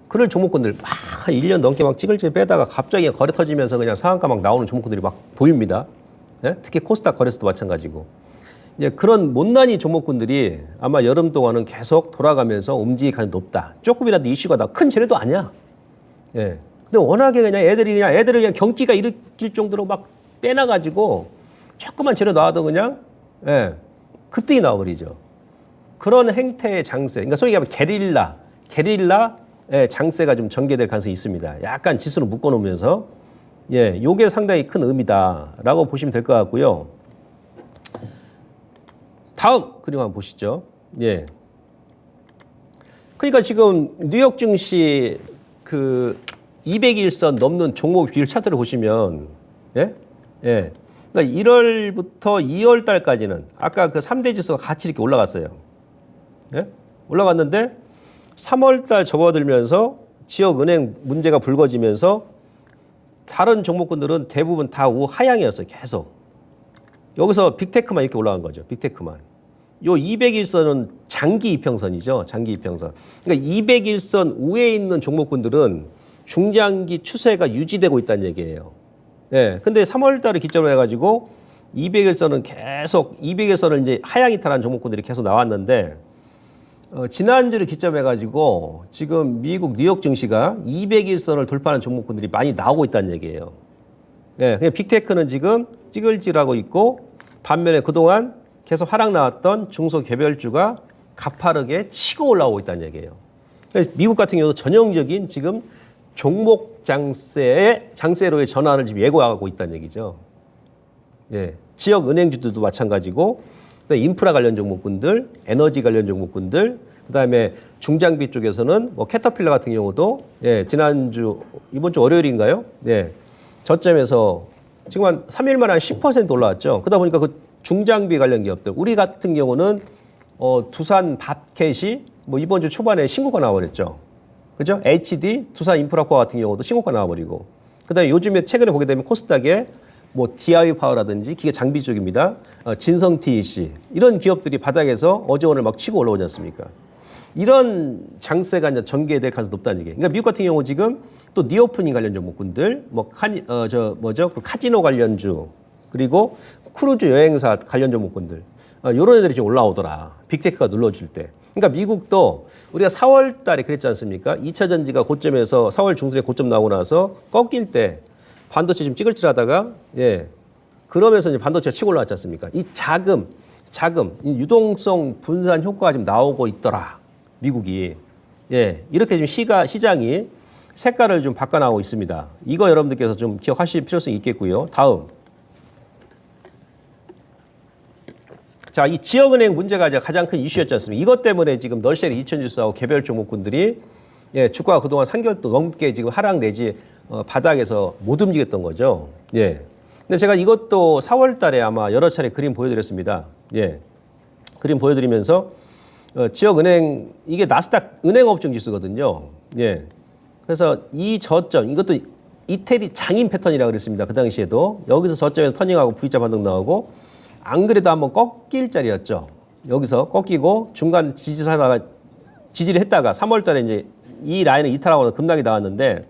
그럴 종목군들 막 1년 넘게 막 찌글찌글 빼다가 갑자기 거래 터지면서 그냥 상한가 막 나오는 종목군들이 막 보입니다. 특히 코스닥 거래소도 마찬가지고. 이제 그런 못난이 종목군들이 아마 여름 동안은 계속 돌아가면서 움직일 가능성이 높다. 조금이라도 이슈가 나 큰 재료도 아니야. 근데 워낙에 그냥 애들을 그냥 경기가 일으킬 정도로 막 빼놔가지고 조금만 재료 나와도 그냥 급등이 나와버리죠. 그런 행태의 장세, 그러니까 소위 말하면 게릴라 장세가 좀 전개될 가능성이 있습니다. 약간 지수를 묶어놓으면서 요게 상당히 큰 의미다라고 보시면 될 것 같고요. 다음 그림 한번 보시죠. 그러니까 지금 뉴욕 증시 그 200일선 넘는 종목 비율 차트를 보시면 그러니까 1월부터 2월 달까지는 아까 그 3대 지수가 같이 이렇게 올라갔어요. 올라갔는데 3월 달 접어들면서 지역 은행 문제가 불거지면서 다른 종목군들은 대부분 다 우하향이었어요. 계속. 여기서 빅테크만 이렇게 올라간 거죠. 빅테크만. 요 200일선은 장기 이평선이죠. 장기 이평선. 그러니까 200일선 우에 있는 종목군들은 중장기 추세가 유지되고 있다는 얘기예요. 근데 3월 달을 기점으로 해가지고 200일선은 계속 200일선을 이제 하향 이탈한 종목군들이 계속 나왔는데 지난주를 기점해가지고 지금 미국 뉴욕 증시가 200일선을 돌파하는 종목군들이 많이 나오고 있다는 얘기예요. 그냥 빅테크는 지금 찌글찌글하고 있고 반면에 그동안 계속 하락 나왔던 중소개별주가 가파르게 치고 올라오고 있다는 얘기예요. 미국 같은 경우도 전형적인 지금 종목 장세로의 전환을 지금 예고하고 있다는 얘기죠. 지역 은행주들도 마찬가지고 인프라 관련 종목군들, 에너지 관련 종목군들, 그다음에 중장비 쪽에서는 뭐 캐터필러 같은 경우도 지난주 이번 주 월요일인가요? 저점에서 지금 한 3일 만에 한 10% 올라왔죠. 그러다 보니까 그 중장비 관련 기업들, 우리 같은 경우는 두산 밥켓이 뭐 이번 주 초반에 신고가 나와버렸죠. 그죠? HD, 두산 인프라코어 같은 경우도 신고가 나와버리고. 그다음에 요즘에 최근에 보게 되면 코스닥에 뭐 DI 파워라든지 기계 장비 쪽입니다. 진성 TEC 이런 기업들이 바닥에서 어제 오늘 막 치고 올라오지 않습니까? 이런 장세가 이제 전개될 가능성이 높다는 얘기예요. 그러니까 미국 같은 경우 지금 또 니오프닝 관련 종목군들, 뭐 그 카지노 관련주 그리고 크루즈 여행사 관련 종목군들 이런 애들이 지금 올라오더라. 빅테크가 눌러줄 때. 그러니까 미국도 우리가 4월 달에 그랬지 않습니까? 2차 전지가 고점에서 4월 중순에 고점 나오고 나서 꺾일 때 반도체 좀 찌글찌글하다가 그러면서 이제 반도체가 치고 올라왔지 않습니까? 이 자금, 이 유동성 분산 효과가 지금 나오고 있더라. 미국이. 예, 이렇게 좀 시장이 색깔을 좀 바꿔나가고 있습니다. 이거 여러분들께서 좀 기억하실 필요성이 있겠고요. 다음. 자, 이 지역은행 문제가 이제 가장 큰 이슈였지 않습니까? 이것 때문에 지금 널셀이 2000지수하고 개별 종목군들이 예, 주가가 그동안 3개월 또 넘게 지금 하락 내지 바닥에서 못 움직였던 거죠. 예. 근데 제가 이것도 4월 달에 아마 여러 차례 그림 보여드렸습니다. 예. 그림 보여드리면서 지역은행, 이게 나스닥 은행업종 지수거든요. 예. 그래서 이 저점, 이것도 이태리 장인 패턴이라고 그랬습니다. 그 당시에도. 여기서 저점에서 터닝하고 V자 반등 나오고, 안 그래도 한번 꺾일 자리였죠. 여기서 꺾이고 중간 지지를 했다가 3월 달에 이제 이 라인을 이탈하고 급락이 나왔는데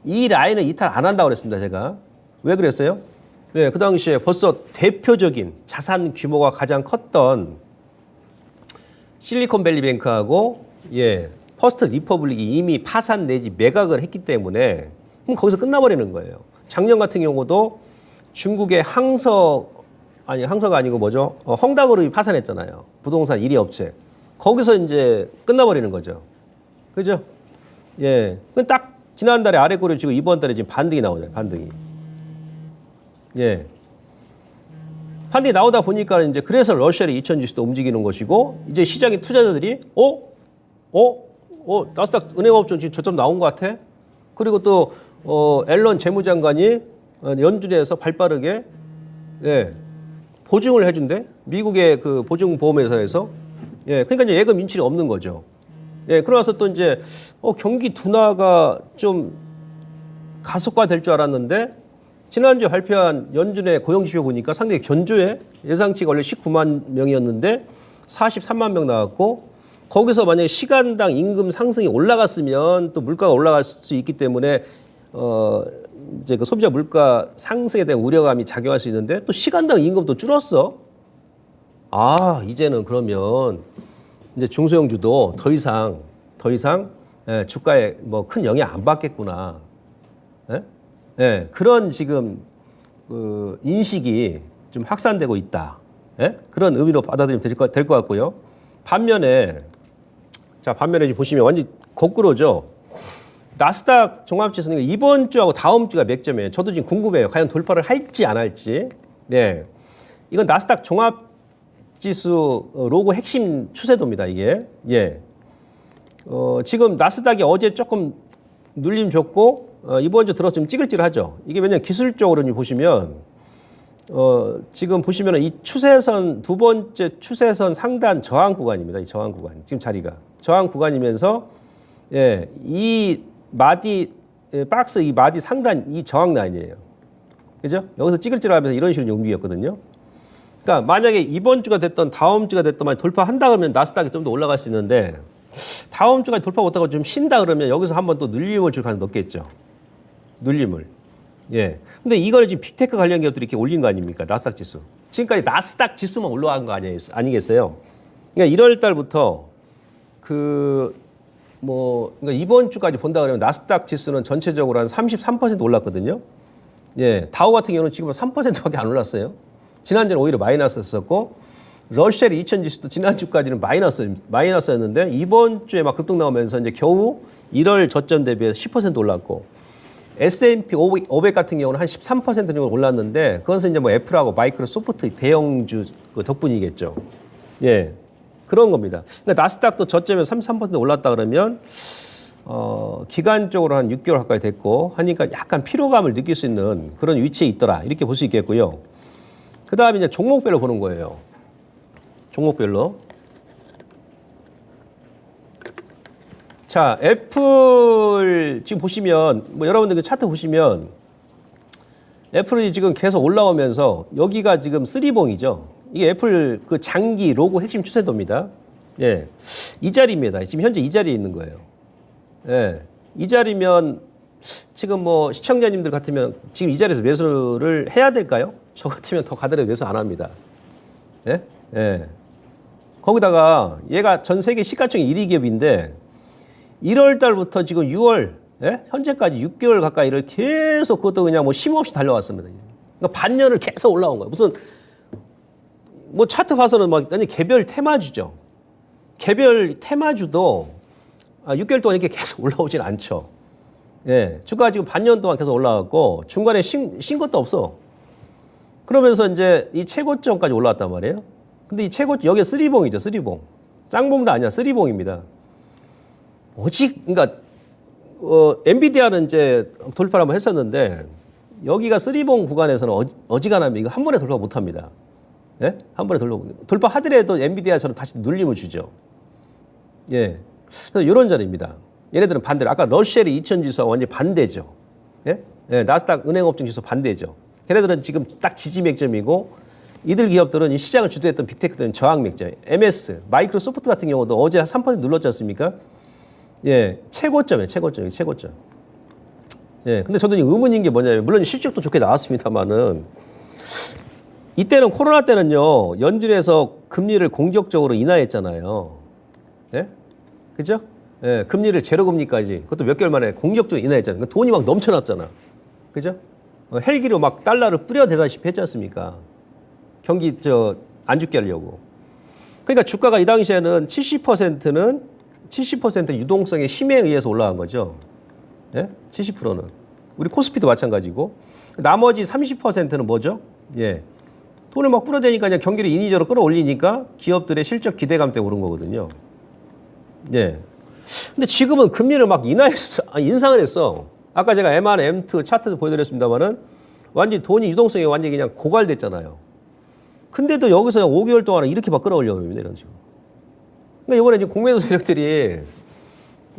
이 라인을 이탈 안 한다고 그랬습니다. 제가. 왜 그랬어요? 네, 그 당시에 벌써 대표적인 자산 규모가 가장 컸던 실리콘밸리뱅크하고 예, 퍼스트 리퍼블릭이 이미 파산 내지 매각을 했기 때문에 그럼 거기서 끝나버리는 거예요. 작년 같은 경우도 중국의 항서가 아니고 뭐죠? 헝다그룹이 파산했잖아요. 부동산 1위 업체. 거기서 이제 끝나버리는 거죠. 그죠? 예. 딱 지난달에 아래 꼬리 치고 이번 달에 지금 반등이 나오잖아요. 반등이. 예. 반등이 나오다 보니까 이제 그래서 러시아의 2000지수도 움직이는 것이고 이제 시장의 투자자들이 나스닥 은행업종 지금 저점 나온 것 같아? 그리고 또 앨런 재무장관이 연준에서 발빠르게 예. 보증을 해준대. 미국의 그 보증보험회사에서. 예, 그러니까 이제 예금 인출이 없는 거죠. 예, 그러면서 또 이제 경기 둔화가 좀 가속화될 줄 알았는데 지난주에 발표한 연준의 고용지표 보니까 상당히 견조해. 예상치가 원래 19만 명이었는데 43만 명 나왔고 거기서 만약에 시간당 임금 상승이 올라갔으면 또 물가가 올라갈 수 있기 때문에 이제 그 소비자 물가 상승에 대한 우려감이 작용할 수 있는데 또 시간당 임금도 줄었어. 아, 이제는 그러면 이제 중소형주도 더 이상 예, 주가에 뭐 큰 영향 안 받겠구나. 예? 예, 그런 지금 그 인식이 좀 확산되고 있다. 예? 그런 의미로 받아들이면 될 것 같고요. 반면에 지금 보시면 완전 거꾸로죠. 나스닥 종합지수는 이번 주하고 다음 주가 맥점이에요. 저도 지금 궁금해요. 과연 돌파를 할지 안 할지. 네, 이건 나스닥 종합지수 로고 핵심 추세도입니다. 이게. 예. 지금 나스닥이 어제 조금 눌림 줬고 이번 주 들어서 좀 찌글찌글하죠. 이게 왜냐면 기술적으로 보시면 지금 보시면 이 추세선 두 번째 추세선 상단 저항 구간입니다. 이 저항 구간 지금 자리가 저항 구간이면서 예, 이 마디 박스 이 마디 상단 이 저항 라인이에요. 그죠? 여기서 찌글찌글하면서 이런 식으로 움직였거든요. 그러니까 만약에 이번 주가 됐던 다음 주가 됐던 만약 돌파한다 그러면 나스닥이 좀 더 올라갈 수 있는데 다음 주까지 돌파 못하고 좀 쉰다 그러면 여기서 한번 또 눌림을 줄 가능성이 높겠죠. 눌림을. 예. 근데 이걸 지금 빅테크 관련 기업들이 이렇게 올린 거 아닙니까? 나스닥 지수. 지금까지 나스닥 지수만 올라간 거 아니겠어요? 그러니까 1월 달부터 그러니까 이번 주까지 본다 그러면 나스닥 지수는 전체적으로 한 33% 올랐거든요. 예. 다우 같은 경우는 지금 3%밖에 안 올랐어요. 지난주는 오히려 마이너스였었고, 러셀 2000 지수도 지난주까지는 마이너스였는데, 이번 주에 막 급등 나오면서 이제 겨우 1월 저점 대비해서 10% 올랐고, S&P 500 같은 경우는 한 13% 정도 올랐는데, 그것은 이제 뭐 애플하고 마이크로소프트 대형주 그 덕분이겠죠. 예. 그런 겁니다. 그러니까 나스닥도 저점에서 33% 올랐다 그러면, 기간적으로 한 6개월 가까이 됐고, 하니까 약간 피로감을 느낄 수 있는 그런 위치에 있더라. 이렇게 볼 수 있겠고요. 그 다음에 이제 종목별로 보는 거예요. 종목별로. 자, 애플 지금 보시면, 뭐 여러분들 그 차트 보시면, 애플이 지금 계속 올라오면서 여기가 지금 쓰리봉이죠. 이게 애플 그 장기 로고 핵심 추세도입니다. 예. 이 자리입니다. 지금 현재 이 자리에 있는 거예요. 예. 이 자리면 지금 뭐 시청자님들 같으면 지금 이 자리에서 매수를 해야 될까요? 저 같으면 더 가더라도 매수 안 합니다. 예? 예. 거기다가 얘가 전 세계 시가총액 1위 기업인데 1월 달부터 지금 6월, 예? 현재까지 6개월 가까이를 계속 그것도 그냥 뭐 쉼없이 달려왔습니다. 그러니까 반년을 계속 올라온 거예요. 무슨 뭐 차트 봐서는 막 완전 개별 테마주죠. 개별 테마주도 6개월 동안 이렇게 계속 올라오진 않죠. 예, 주가가 지금 반년 동안 계속 올라왔고 중간에 쉰 것도 없어. 그러면서 이제 이 최고점까지 올라왔단 말이에요. 근데 이 최고점 여기 쓰리봉이죠, 쓰리봉. 짱봉도 아니야, 쓰리봉입니다. 그러니까 엔비디아는 이제 돌파를 한번 했었는데 여기가 쓰리봉 구간에서는 어지간하면 이거 한 번에 돌파 못합니다. 예? 한 번에 돌파하더라도 엔비디아처럼 다시 눌림을 주죠. 예, 그래서 이런 자리입니다. 얘네들은 반대로 아까 러셀 2000 지수와 완전히 반대죠. 예? 예, 나스닥 은행업종 지수 반대죠. 걔네들은 지금 딱 지지 맥점이고 이들 기업들은 이 시장을 주도했던 빅테크들은 저항 맥점. MS, 마이크로소프트 같은 경우도 어제 3% 눌렀지 않습니까? 예, 최고점이에요, 최고점. 예, 근데 저도 의문인 게 뭐냐면 물론 실적도 좋게 나왔습니다만은 이때는 코로나 때는요 연준에서 금리를 공격적으로 인하했잖아요. 예, 그죠? 예, 금리를 제로 금리까지 그것도 몇 개월 만에 공격적으로 인하했잖아요. 그러니까 돈이 막 넘쳐났잖아. 그죠? 헬기로 막 달러를 뿌려대다시피 했지 않습니까? 경기 안 죽게 하려고. 그러니까 주가가 이 당시에는 70% 유동성의 힘에 의해서 올라간 거죠. 예? 70%는. 우리 코스피도 마찬가지고. 나머지 30%는 뭐죠? 예. 돈을 막 뿌려대니까 그냥 경기를 인위적으로 끌어올리니까 기업들의 실적 기대감 때문에 오른 거거든요. 예. 근데 지금은 금리를 막 인상을 했어. 아까 제가 M1, M2 차트도 보여드렸습니다만은 완전히 돈이 유동성이 완전히 그냥 고갈됐잖아요. 근데도 여기서 5개월 동안 이렇게 막 끌어올려요. 이런 식으로. 그러니까 이번에 지금 공매도 세력들이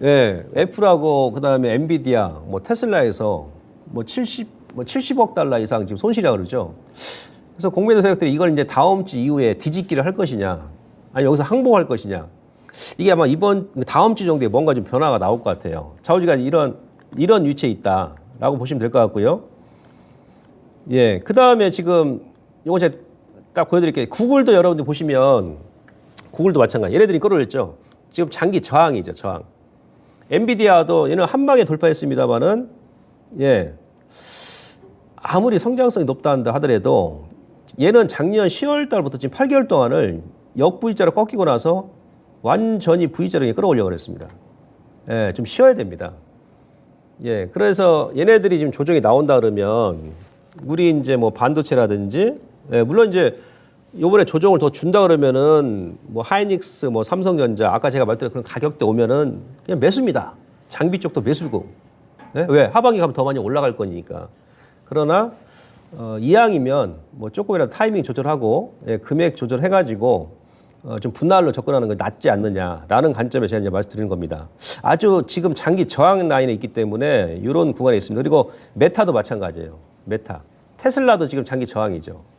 예, 애플하고 그다음에 엔비디아, 뭐 테슬라에서 뭐 70억 달러 이상 지금 손실이라고 그러죠. 그래서 공매도 세력들이 이걸 이제 다음 주 이후에 뒤집기를 할 것이냐, 아니 여기서 항복할 것이냐. 이게 아마 다음 주 정도에 뭔가 좀 변화가 나올 것 같아요. 좌우지간 이런 위치에 있다라고 보시면 될 것 같고요. 예, 그 다음에 지금 이거 제가 딱 보여드릴게요. 구글도 여러분들 보시면 구글도 마찬가지. 얘네들이 끌어올렸죠. 지금 장기 저항이죠, 저항. 엔비디아도 얘는 한 방에 돌파했습니다만은 예, 아무리 성장성이 높다 한다 하더라도 얘는 작년 10월 달부터 지금 8개월 동안을 역V자로 꺾이고 나서 완전히 V자로 끌어올려 그랬습니다. 예, 좀 쉬어야 됩니다. 예, 그래서 얘네들이 지금 조정이 나온다 그러면 우리 이제 뭐 반도체라든지 예, 물론 이제 요번에 조정을 더 준다 그러면은 뭐 하이닉스, 뭐 삼성전자 아까 제가 말했던 그런 가격대 오면은 그냥 매수입니다. 장비 쪽도 매수고. 예? 왜? 하반기 가면 더 많이 올라갈 거니까. 그러나 이왕이면 뭐 조금이라도 타이밍 조절하고 예, 금액 조절해가지고 좀 분할로 접근하는 게 낫지 않느냐라는 관점에 제가 이제 말씀드리는 겁니다. 아주 지금 장기 저항 라인에 있기 때문에 이런 구간에 있습니다. 그리고 메타도 마찬가지예요. 메타. 테슬라도 지금 장기 저항이죠.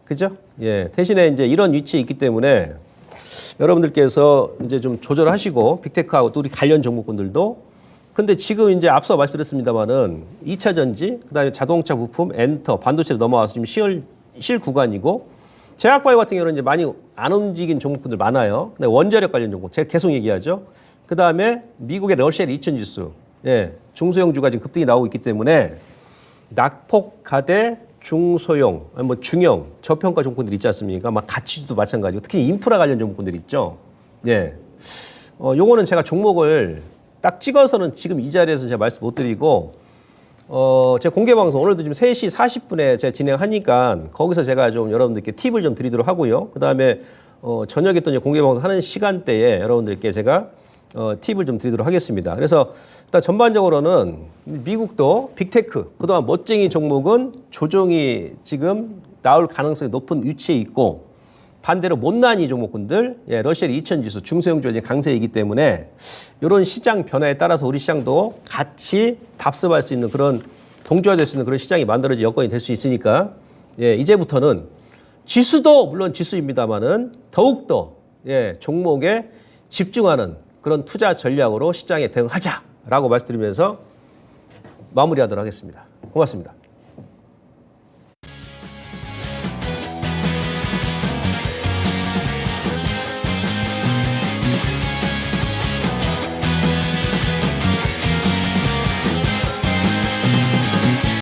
그죠? 예. 대신에 이제 이런 위치에 있기 때문에 여러분들께서 이제 좀 조절하시고 빅테크하고 또 우리 관련 종목군들도 근데 지금 이제 앞서 말씀드렸습니다만은 2차 전지, 그다음에 자동차 부품, 엔터, 반도체로 넘어와서 지금 실 구간이고 제약바이오 같은 경우는 이제 많이 안 움직인 종목군들 많아요. 근데 원자력 관련 종목 제가 계속 얘기하죠. 그다음에 미국의 러셀 2000 지수, 예, 중소형주가 지금 급등이 나오고 있기 때문에 낙폭가대 중소형, 아니 뭐 중형, 저평가 종목군들 있지 않습니까? 막 가치주도 마찬가지고 특히 인프라 관련 종목군들 있죠. 예, 요거는 제가 종목을 딱 찍어서는 지금 이 자리에서 제가 말씀 못 드리고. 제가 공개방송 오늘도 지금 3시 40분에 제가 진행하니까 거기서 제가 좀 여러분들께 팁을 좀 드리도록 하고요. 그 다음에 저녁에 또 이제 공개방송 하는 시간대에 여러분들께 제가 팁을 좀 드리도록 하겠습니다. 그래서 일단 전반적으로는 미국도 빅테크, 그동안 멋쟁이 종목은 조정이 지금 나올 가능성이 높은 위치에 있고 반대로 못난이 종목군들, 예, 러셀 2000 지수, 중소형주가 이제 강세이기 때문에 이런 시장 변화에 따라서 우리 시장도 같이 답습할 수 있는 그런 동조화될 수 있는 그런 시장이 만들어질 여건이 될 수 있으니까 예, 이제부터는 지수도 물론 지수입니다만은 더욱더 예, 종목에 집중하는 그런 투자 전략으로 시장에 대응하자라고 말씀드리면서 마무리하도록 하겠습니다. 고맙습니다.